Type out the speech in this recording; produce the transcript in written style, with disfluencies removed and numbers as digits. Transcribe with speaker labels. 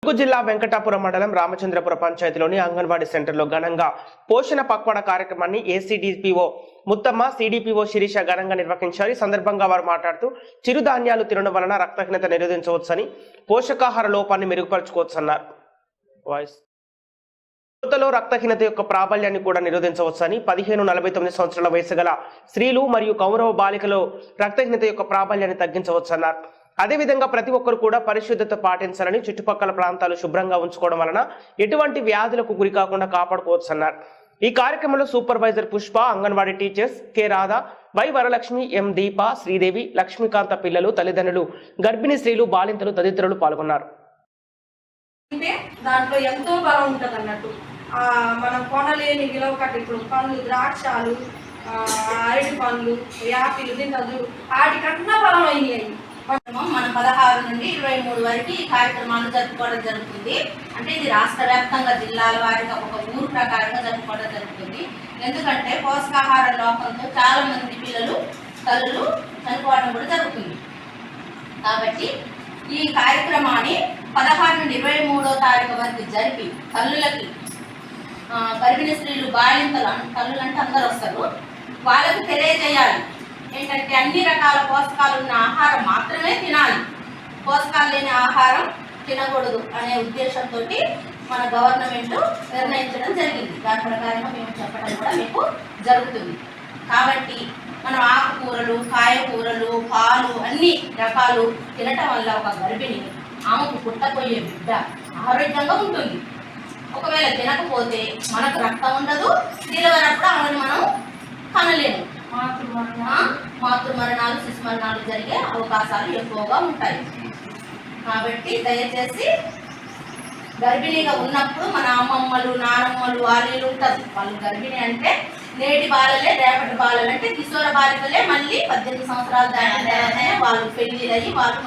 Speaker 1: జిల్లా వెంకటాపురం మండలం రామచంద్రపురం పంచాయతీలోని అంగన్వాడీ సెంటర్లో ఘనంగా పోషణ పక్వాడ కార్యక్రమాన్ని ఏసీడీపీఓ ముత్తమ్మ సిడిపిఓ శిరీష ఘనంగా నిర్వహించారు. ఈ సందర్భంగా వారు మాట్లాడుతూ చిరుధాన్యాలు తినడం వలన రక్తహీనత నిరోధించవచ్చని, పోషకాహార లోపాన్ని మెరుగుపరచుకోవచ్చన్నారు. యువతలో రక్తహీనత యొక్క ప్రాబల్యాన్ని కూడా నిరోధించవచ్చని, 15-49 సంవత్సరాల వయసు గల స్త్రీలు మరియు కౌరవ బాలికలో రక్తహీనత యొక్క ప్రాబల్యాన్ని తగ్గించవచ్చన్నారు. అదేవిధంగా ప్రతి ఒక్కరు కూడా పరిశుద్ధత పాటించాలని, చుట్టుపక్కల ప్రాంతాలు శుభ్రంగా ఉంచుకోవడం వలన ఎటువంటి వ్యాధులకు గురి కాకుండా కాపాడుకోవచ్చన్నారు. ఈ కార్యక్రమంలో supervisor Pushpa, anganwadi teachers K Radha, Y Varalakshmi, M Deepa, Sridevi, Lakshmikanta పిల్లలు, తల్లిదండ్రులు, గర్భిణీ స్త్రీలు, బాలింతలు తదితరులు పాల్గొన్నారు.
Speaker 2: దాంట్లో ఎంతో బలం ఉంటుంది అన్నట్టు. మనం కొనలేని విలువ కట్టి ఇప్పుడు పండ్లు, ద్రాక్షాలు, అరటి పండ్లు, యాపిల్ తింటదు వాటికన్నా బలమైనవి.
Speaker 3: మన 16 నుండి 23 వరకు ఈ కార్యక్రమాలు జరుపుకోవడం జరుగుతుంది. అంటే ఇది రాష్ట్ర వ్యాప్తంగా జిల్లాల వారిగా ఒక ఊరు ప్రకారంగా జరుపుకోవడం జరుగుతుంది. ఎందుకంటే పోషకాహార లోపంతో చాలా మంది పిల్లలు, తల్లులు చనిపోవడం కూడా జరుగుతుంది. కాబట్టి ఈ కార్యక్రమాన్ని 16 నుండి 23వ తారీఖు వరకు జరిపి తల్లులకి, గర్భిణీ స్త్రీలు, బాలింతలు, తల్లులు అంటే అందరూ వస్తారు, వాళ్ళకు తెలియజేయాలి. ఏంటంటే అన్ని రకాల పోషకాలు ఉన్న ఆహారం మాత్రమే తినాలి, పోషకాలు లేని ఆహారం తినకూడదు అనే ఉద్దేశంతో మన గవర్నమెంట్ నిర్ణయించడం జరిగింది. దాని ప్రకారంగా మేము చెప్పడం కూడా మీకు జరుగుతుంది. కాబట్టి మనం ఆకుకూరలు, కాయకూరలు, పాలు అన్ని రకాలు తినటం వల్ల ఒక గర్భిణి, ఆమెకు పుట్టపోయే బిడ్డ ఆరోగ్యంగా ఉంటుంది. ఒకవేళ తినకపోతే మనకు రక్తం ఉండదు, డెలివరీ అప్పుడు ఆమెను మనం కనలేము. మాతృమరణాలు, శిశు మరణాలు జరిగే అవకాశాలు ఎక్కువగా ఉంటాయి. కాబట్టి దయచేసి గర్భిణీగా ఉన్నప్పుడు మన అమ్మమ్మలు, నానమ్మలు, వాళ్ళు ఉంటారు. వాళ్ళు గర్భిణి అంటే నేటి బాలలే, రేపటి బాలలు అంటే కిశోర బాలికలే. మళ్ళీ 18 సంవత్సరాలు దాటిన తర్వాతనే వాళ్ళు పెళ్లి అయ్యి వాళ్ళు